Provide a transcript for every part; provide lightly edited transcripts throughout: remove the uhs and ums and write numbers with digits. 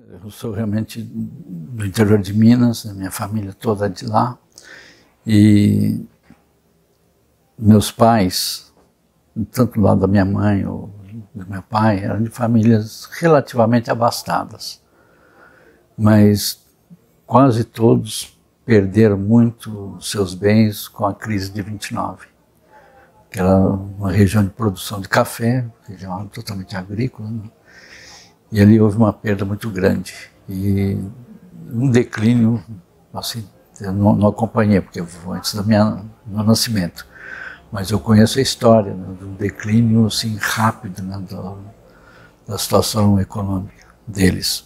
Eu sou realmente do interior de Minas, a minha família toda é de lá. E meus pais, tanto do lado da minha mãe ou do meu pai, eram de famílias relativamente abastadas. Mas quase todos perderam muito seus bens com a crise de 29, que era uma região de produção de café, região totalmente agrícola, né? E ali houve uma perda muito grande e um declínio, assim, eu não acompanhei, porque foi antes do meu nascimento, mas eu conheço a história, né, do declínio assim, rápido, né, da situação econômica deles.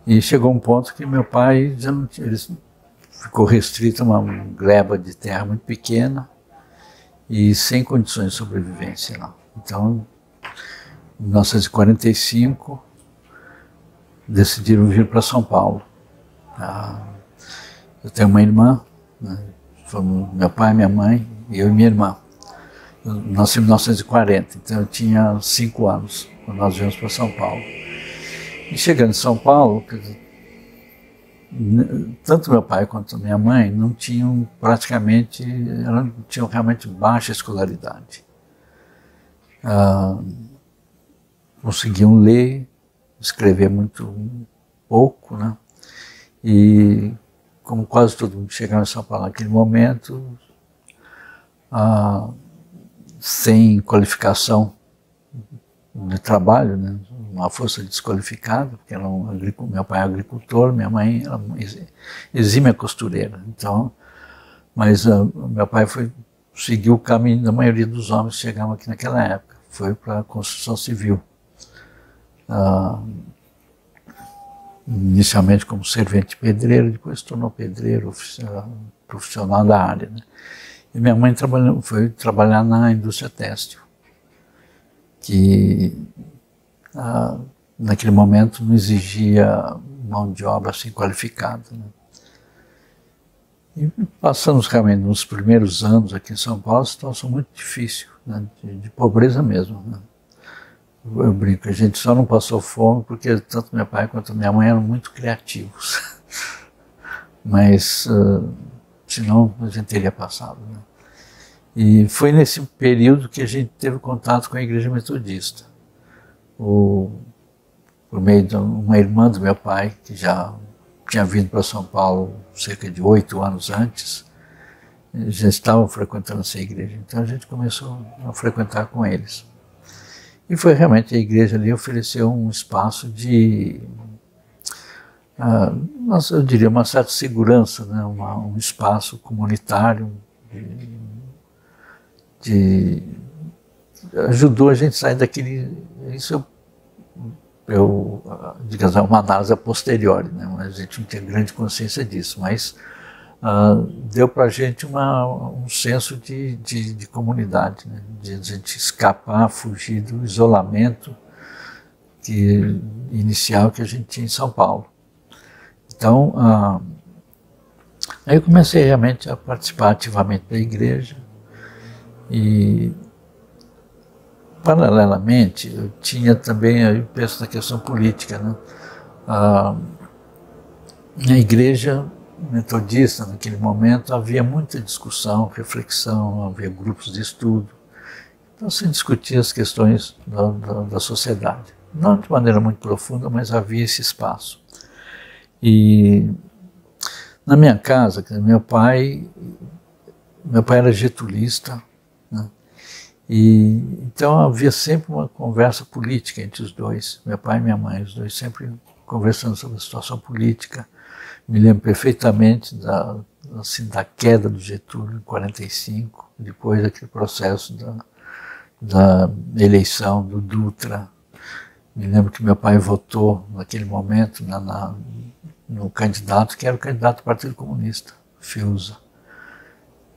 E chegou um ponto que meu pai já não tinha, ele ficou restrito a uma gleba de terra muito pequena e sem condições de sobrevivência lá. Então, em 1945, decidiram vir para São Paulo. Eu tenho uma irmã, né? Fomos meu pai, minha mãe e eu e minha irmã. Eu nasci em 1940, então eu tinha 5 anos quando nós viemos para São Paulo. E chegando em São Paulo, tanto meu pai quanto minha mãe não tinham praticamente, tinham realmente baixa escolaridade. Conseguiam ler, escrever muito pouco, né? E como quase todo mundo chegava em São Paulo naquele momento, sem qualificação de trabalho, né? Uma força desqualificada, porque meu pai é agricultor, minha mãe era uma exímia costureira. Então, mas meu pai seguiu o caminho da maioria dos homens que chegavam aqui naquela época, foi para a construção civil. Inicialmente como servente pedreiro, depois se tornou pedreiro, profissional da área, né? E minha mãe foi trabalhar na indústria têxtil, que naquele momento não exigia mão de obra assim qualificada, né? E passamos realmente nos primeiros anos aqui em São Paulo, a situação muito difícil, né? De pobreza mesmo, né? Eu brinco, a gente só não passou fome porque tanto meu pai quanto minha mãe eram muito criativos. Mas, senão, a gente teria passado, né? E foi nesse período que a gente teve contato com a Igreja Metodista. Por meio de uma irmã do meu pai, que já tinha vindo para São Paulo cerca de 8 anos antes, já estavam frequentando essa igreja. Então a gente começou a frequentar com eles. E foi realmente a igreja ali ofereceu um espaço de, eu diria, uma certa segurança, né? Um espaço comunitário, ajudou a gente a sair daquele, isso digamos, é uma análise a posteriori, né? Mas a gente não tinha grande consciência disso, mas deu para a gente um senso de comunidade, né? De a gente escapar, fugir do isolamento inicial que a gente tinha em São Paulo. Então, aí eu comecei realmente a participar ativamente da igreja e, paralelamente, eu tinha também, eu penso na questão política, né? Na igreja metodista, naquele momento, havia muita discussão, reflexão, havia grupos de estudo. Então se discutia as questões da sociedade. Não de maneira muito profunda, mas havia esse espaço. E na minha casa, meu pai era getulista, né? E então havia sempre uma conversa política entre os dois, meu pai e minha mãe, os dois sempre conversando sobre a situação política. Me lembro perfeitamente da queda do Getúlio em 45, depois daquele processo da eleição do Dutra. Me lembro que meu pai votou naquele momento no candidato que era o candidato do Partido Comunista, Fiuza.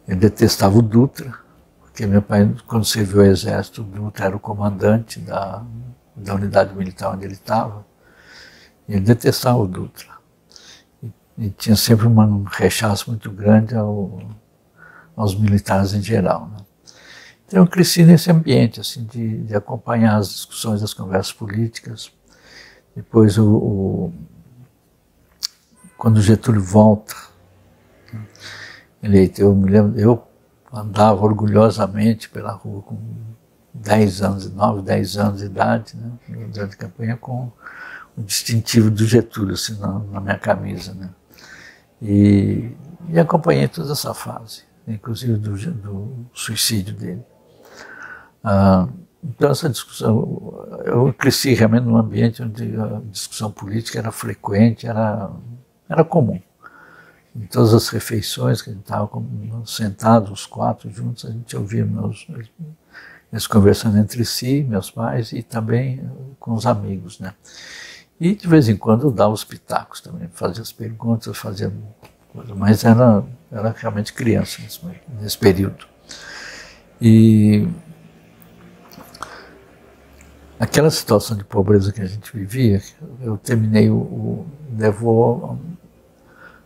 Ele detestava o Dutra, porque meu pai, quando serviu ao exército, o Dutra era o comandante da unidade militar onde ele estava. Ele detestava o Dutra. E tinha sempre um rechaço muito grande aos militares em geral, né? Então eu cresci nesse ambiente, assim, de acompanhar as discussões das conversas políticas. Depois, quando Getúlio volta, eleito, eu me lembro, eu andava orgulhosamente pela rua com 10 anos, 9, 10 anos de idade, né, durante a campanha, com o distintivo do Getúlio assim, na minha camisa, né? E acompanhei toda essa fase, inclusive do suicídio dele. Então essa discussão, eu cresci realmente num ambiente onde a discussão política era frequente, era comum. Em todas as refeições que a gente estava sentados, os quatro juntos, a gente ouvia eles conversando entre si, meus pais, e também com os amigos, né? E de vez em quando eu dava os pitacos também, fazia as perguntas, fazia coisa, mas era realmente criança nesse período. E aquela situação de pobreza que a gente vivia, eu terminei levou a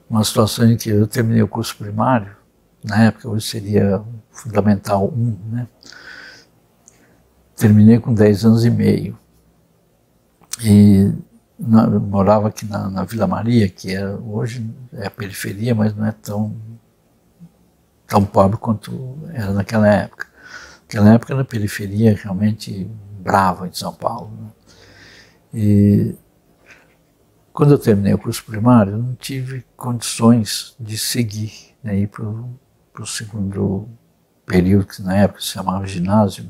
uma situação em que eu terminei o curso primário, na época hoje seria Fundamental 1, né? Terminei com 10 anos e meio. E eu morava aqui na Vila Maria, que hoje é a periferia, mas não é tão pobre quanto era naquela época. Naquela época era a periferia realmente brava de São Paulo, né? E quando eu terminei o curso primário, eu não tive condições de seguir, né, ir para o segundo período, que na época se chamava ginásio, né?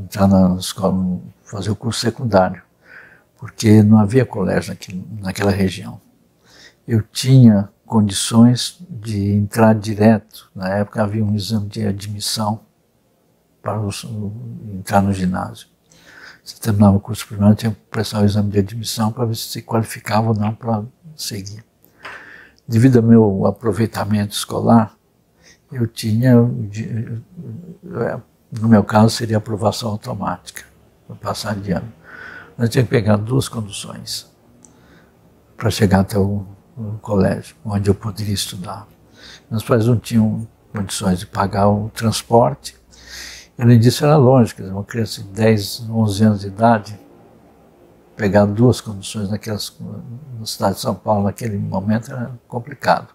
Entrar na escola, fazer o curso secundário, porque não havia colégio naquela região. Eu tinha condições de entrar direto, na época havia um exame de admissão para entrar no ginásio. Você terminava o curso primário, tinha que prestar o exame de admissão para ver se se qualificava ou não para seguir. Devido ao meu aproveitamento escolar, eu tinha, no meu caso, seria aprovação automática, para passar de ano. Mas eu tinha que pegar 2 conduções para chegar até o colégio, onde eu poderia estudar. Meus pais não tinham condições de pagar o transporte. Além disso, era lógico, uma criança de 10, 11 anos de idade, pegar 2 conduções na cidade de São Paulo, naquele momento, era complicado.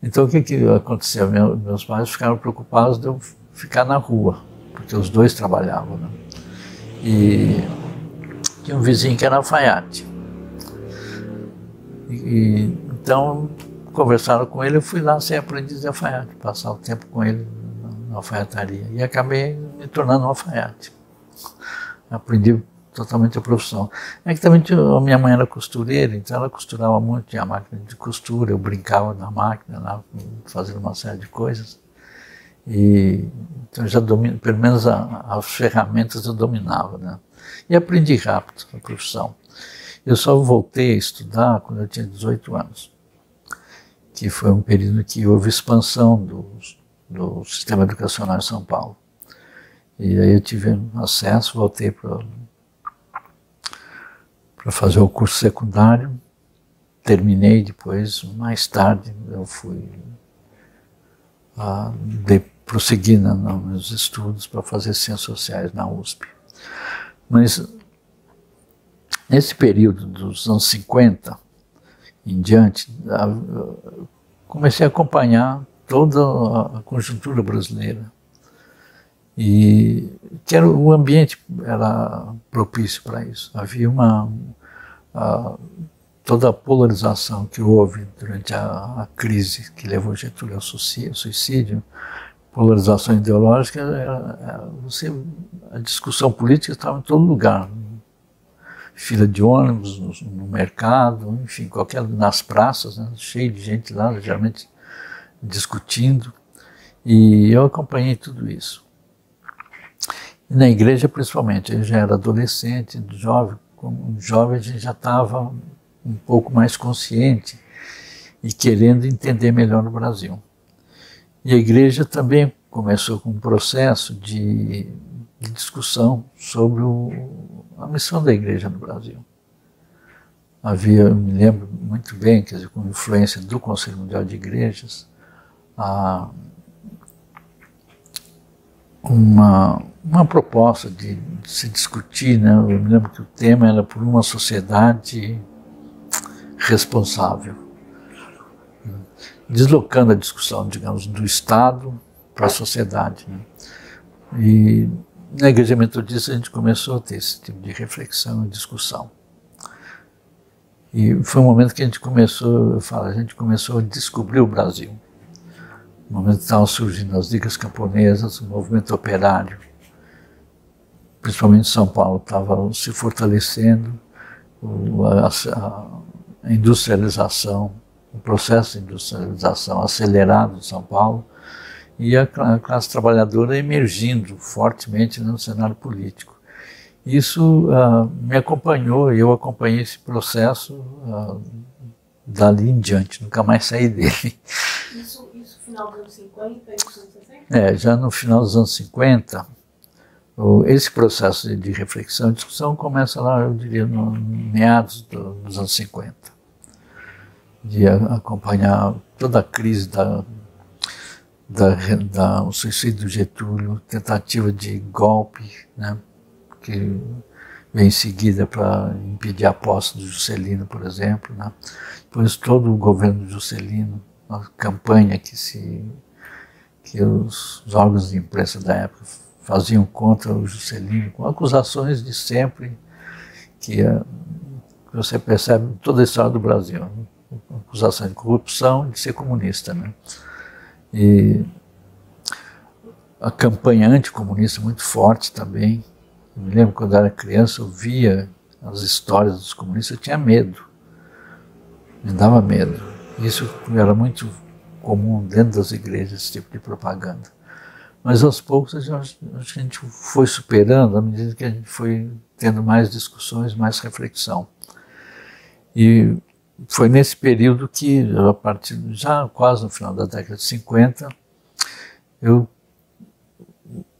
Então, o que aconteceu? Meus pais ficaram preocupados de eu ficar na rua, porque os 2 trabalhavam, né? E tinha um vizinho que era alfaiate. Então, conversaram com ele, eu fui lá ser aprendiz de alfaiate, passar o tempo com ele na alfaiataria. E acabei me tornando um alfaiate. Aprendi totalmente a profissão. É que também a minha mãe era costureira, então ela costurava muito, tinha máquina de costura, eu brincava na máquina, lá, fazendo uma série de coisas. Então eu já domino, pelo menos as ferramentas eu dominava, né? E aprendi rápido a profissão. Eu só voltei a estudar quando eu tinha 18 anos, que foi um período que houve expansão do sistema educacional em São Paulo. E aí eu tive acesso, voltei para fazer o curso secundário, terminei depois, mais tarde eu fui prosseguir nos meus estudos para fazer Ciências Sociais na USP. Mas nesse período dos anos 50 em diante, comecei a acompanhar toda a conjuntura brasileira. E o ambiente era propício para isso. Havia toda a polarização que houve durante a crise que levou Getúlio ao suicídio, polarização ideológica, a discussão política estava em todo lugar. Fila de ônibus, no mercado, enfim, nas praças, né, cheio de gente lá, geralmente discutindo. E eu acompanhei tudo isso. E na igreja, principalmente, eu já era adolescente, jovem, como jovem a gente já estava um pouco mais consciente e querendo entender melhor o Brasil. E a igreja também começou com um processo de discussão sobre a missão da igreja no Brasil. Eu me lembro muito bem, quer dizer, com influência do Conselho Mundial de Igrejas, uma proposta de se discutir, né? Eu me lembro que o tema era por uma sociedade responsável, deslocando a discussão, digamos, do Estado para a sociedade, né? E na Igreja Metodista a gente começou a ter esse tipo de reflexão e discussão. E foi um momento que a gente começou a descobrir o Brasil. No momento que estavam surgindo as ligas camponesas, o movimento operário, principalmente São Paulo, estava se fortalecendo, a industrialização, o processo de industrialização acelerado de São Paulo, e a classe trabalhadora emergindo fortemente no cenário político. Isso me acompanhou, e eu acompanhei esse processo dali em diante, nunca mais saí dele. Isso final dos anos 50 e dos anos 60? Já no final dos anos 50, esse processo de reflexão e discussão começa lá, eu diria, no meados dos anos 50. De acompanhar toda a crise o suicídio do Getúlio, tentativa de golpe, né, que vem em seguida para impedir a posse do Juscelino, por exemplo, né. Depois todo o governo do Juscelino, a campanha que os órgãos de imprensa da época faziam contra o Juscelino, com acusações de sempre que você percebe em toda a história do Brasil, né? Acusação de corrupção e de ser comunista, né? E a campanha anticomunista muito forte também. Eu me lembro quando eu era criança, eu via as histórias dos comunistas, eu tinha medo, me dava medo. Isso era muito comum dentro das igrejas, esse tipo de propaganda. Mas aos poucos acho que a gente foi superando, à medida que a gente foi tendo mais discussões, mais reflexão. E foi nesse período que, a partir já quase no final da década de 50, eu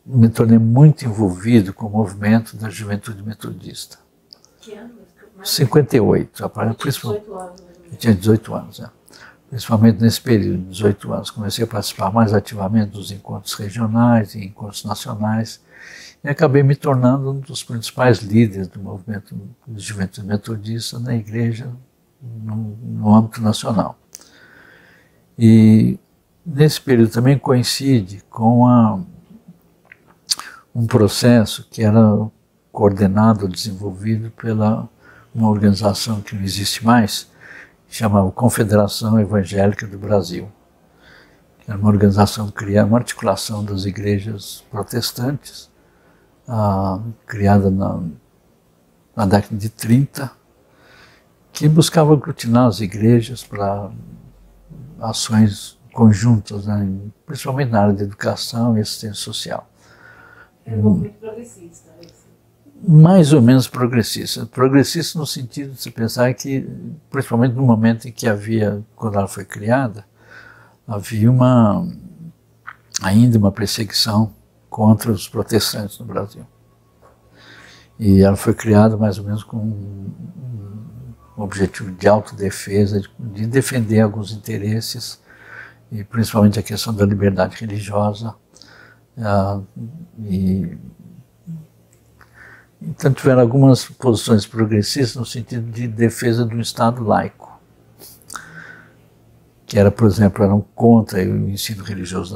me tornei muito envolvido com o movimento da juventude metodista. Que ano? 58, eu tinha 18 anos, né? Principalmente nesse período, 18 anos. Comecei a participar mais ativamente dos encontros regionais e encontros nacionais e acabei me tornando um dos principais líderes do movimento de juventude metodista na igreja no âmbito nacional. E nesse período também coincide com um processo que era coordenado, desenvolvido pela uma organização que não existe mais, chamava Confederação Evangélica do Brasil. Era uma organização criada, uma articulação das igrejas protestantes, criada na década de 30, que buscava aglutinar as igrejas para ações conjuntas, né, principalmente na área de educação e assistência social. É um movimento progressista, é isso? Mais ou menos progressista. Progressista no sentido de se pensar que, principalmente no momento em que quando ela foi criada, havia ainda uma perseguição contra os protestantes no Brasil. E ela foi criada mais ou menos com um objetivo de autodefesa, de defender alguns interesses, e principalmente a questão da liberdade religiosa. Então tiveram algumas posições progressistas no sentido de defesa do Estado laico, que era, por exemplo, eram contra o ensino religioso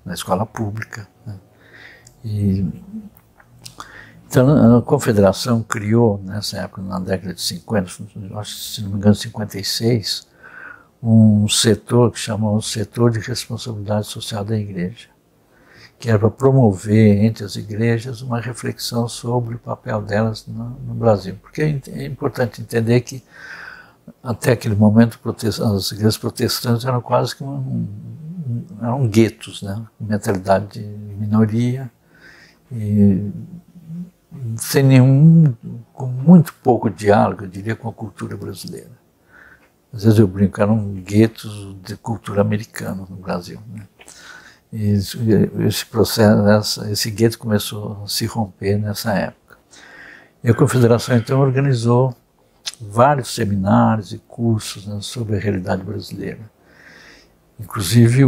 na escola pública, né? Então a Confederação criou, nessa época, na década de 50, acho que, se não me engano, 56, um setor que chamou o Setor de Responsabilidade Social da Igreja, que era para promover entre as igrejas uma reflexão sobre o papel delas no Brasil. Porque é importante entender que, até aquele momento, as igrejas protestantes eram quase que eram guetos, né? Mentalidade de minoria, e com muito pouco diálogo, eu diria, com a cultura brasileira. Às vezes eu brinco, eram guetos de cultura americana no Brasil, né? E esse processo, esse gueto começou a se romper nessa época. E a Confederação, então, organizou vários seminários e cursos, né, sobre a realidade brasileira. Inclusive,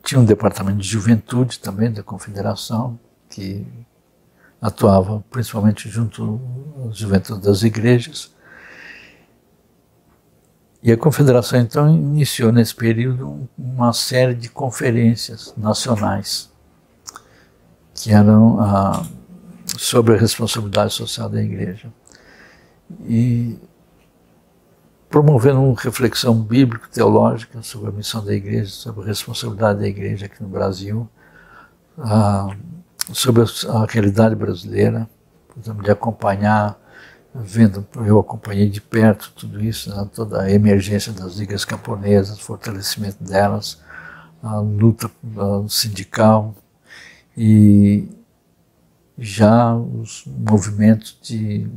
tinha um departamento de juventude também da Confederação, que atuava principalmente junto às juventudes das igrejas. E a Confederação, então, iniciou nesse período uma série de conferências nacionais que eram sobre a responsabilidade social da igreja. E promovendo uma reflexão bíblico-teológica sobre a missão da igreja, sobre a responsabilidade da igreja aqui no Brasil, sobre a realidade brasileira, por exemplo, de acompanhar, eu acompanhei de perto tudo isso, né, toda a emergência das ligas camponesas, fortalecimento delas, a luta sindical e já os movimentos de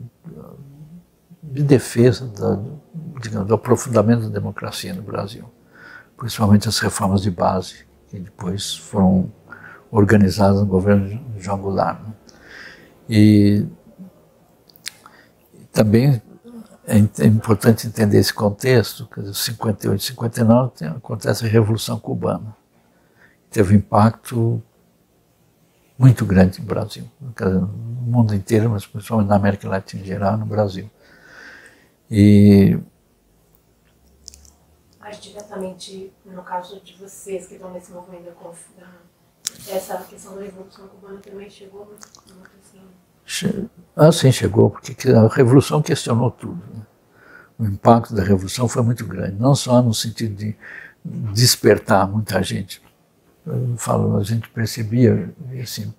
defesa do aprofundamento da democracia no Brasil, principalmente as reformas de base, que depois foram organizadas no governo João Goulart. Né? E também é importante entender esse contexto, que em 58 e 59 acontece a Revolução Cubana, que teve um impacto muito grande no Brasil, no mundo inteiro, mas principalmente na América Latina em geral, no Brasil. E mas diretamente, no caso de vocês que estão nesse movimento essa questão da Revolução Cubana também chegou no questão? Sim, chegou, porque a Revolução questionou tudo. Né? O impacto da Revolução foi muito grande, não só no sentido de despertar muita gente. A gente percebia, assim,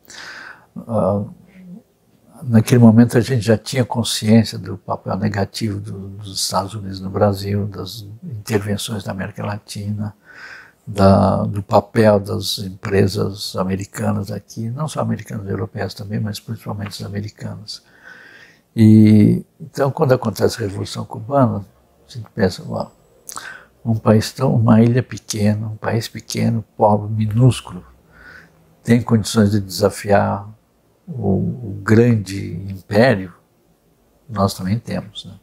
naquele momento a gente já tinha consciência do papel negativo dos Estados Unidos no Brasil, das intervenções da América Latina, do papel das empresas americanas aqui, não só americanas, europeias também, mas principalmente as americanas. E então, quando acontece a Revolução Cubana, a gente pensa, uma ilha pequena, um país pequeno, pobre, minúsculo, tem condições de desafiar o grande império, nós também temos. Né?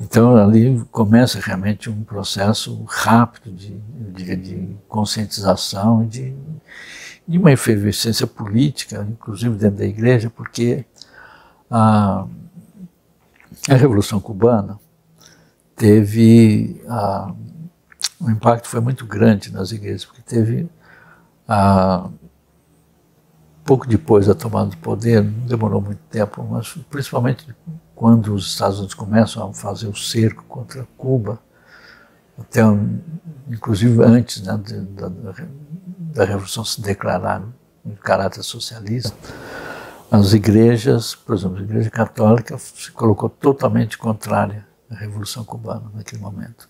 Então ali começa realmente um processo rápido de conscientização, de uma efervescência política, inclusive dentro da igreja, porque a Revolução Cubana teve o impacto foi muito grande nas igrejas, porque teve pouco depois da tomada do poder, não demorou muito tempo, mas principalmente quando os Estados Unidos começam a fazer o cerco contra Cuba, até inclusive antes, né, da Revolução se declarar em caráter socialista, as igrejas, por exemplo, a Igreja Católica se colocou totalmente contrária à Revolução Cubana naquele momento.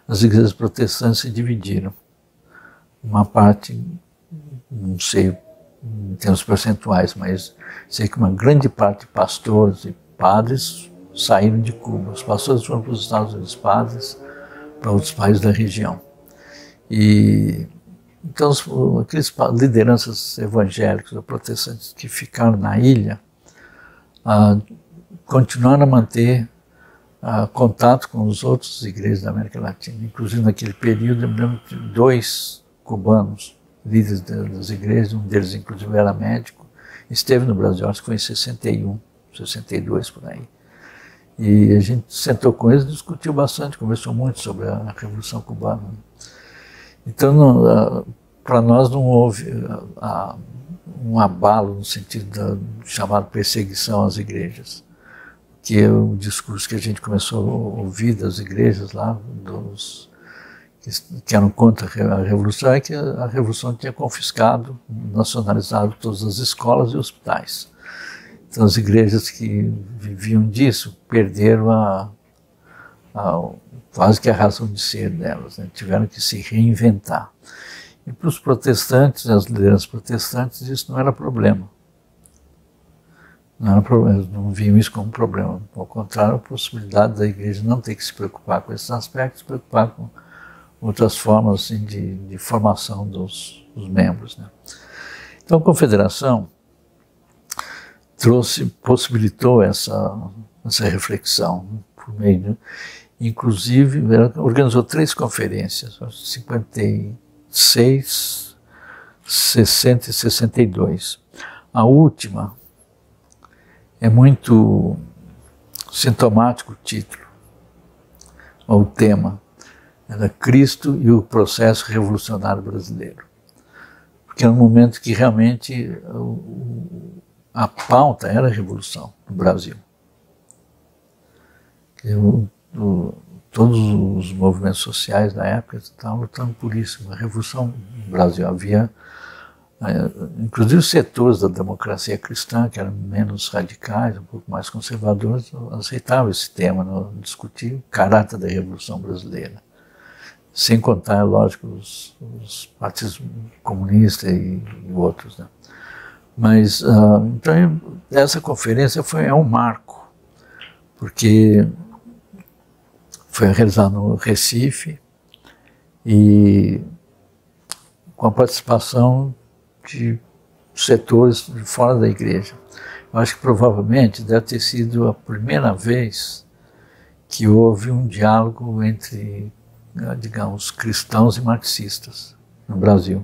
As igrejas protestantes se dividiram. Uma parte, não sei em termos percentuais, mas sei que uma grande parte de pastores e padres saíram de Cuba. Os pastores foram para os Estados Unidos, padres para outros países da região. E então aquelas lideranças evangélicas ou protestantes que ficaram na ilha continuaram a manter contato com os outros igrejas da América Latina. Inclusive naquele período eu me lembro de 2 cubanos, líderes das igrejas, um deles inclusive era médico, esteve no Brasil, acho que foi em 61, 62 por aí. E a gente sentou com eles, discutiu bastante, conversou muito sobre a Revolução Cubana. Então, para nós não houve um abalo no sentido da chamada perseguição às igrejas, que é o discurso que a gente começou a ouvir das igrejas lá, que eram contra a Revolução, é que a Revolução tinha confiscado, nacionalizado todas as escolas e hospitais. Então as igrejas que viviam disso perderam quase que a razão de ser delas, né? Tiveram que se reinventar. E para os protestantes, as lideranças protestantes, isso não era problema. Não era problema, eles não viam isso como problema. Ao contrário, a possibilidade da igreja não ter que se preocupar com esses aspectos, se preocupar com outras formas assim, de formação dos membros. Né? Então a Confederação possibilitou essa reflexão, por meio inclusive ela organizou 3 conferências, 56, 60 e 62. A última é muito sintomático o título, ou o tema, era Cristo e o processo revolucionário brasileiro. Porque era um momento que realmente a pauta era a revolução no Brasil. Todos os movimentos sociais da época estavam lutando por isso, uma revolução no Brasil. Havia, inclusive, os setores da democracia cristã, que eram menos radicais, um pouco mais conservadores, aceitavam esse tema, discutir o caráter da Revolução Brasileira. Sem contar, lógico, os partidos comunistas e outros, né? Mas, então, essa conferência é um marco, porque foi realizada no Recife e com a participação de setores de fora da igreja. Eu acho que provavelmente deve ter sido a primeira vez que houve um diálogo entre, digamos, cristãos e marxistas no Brasil.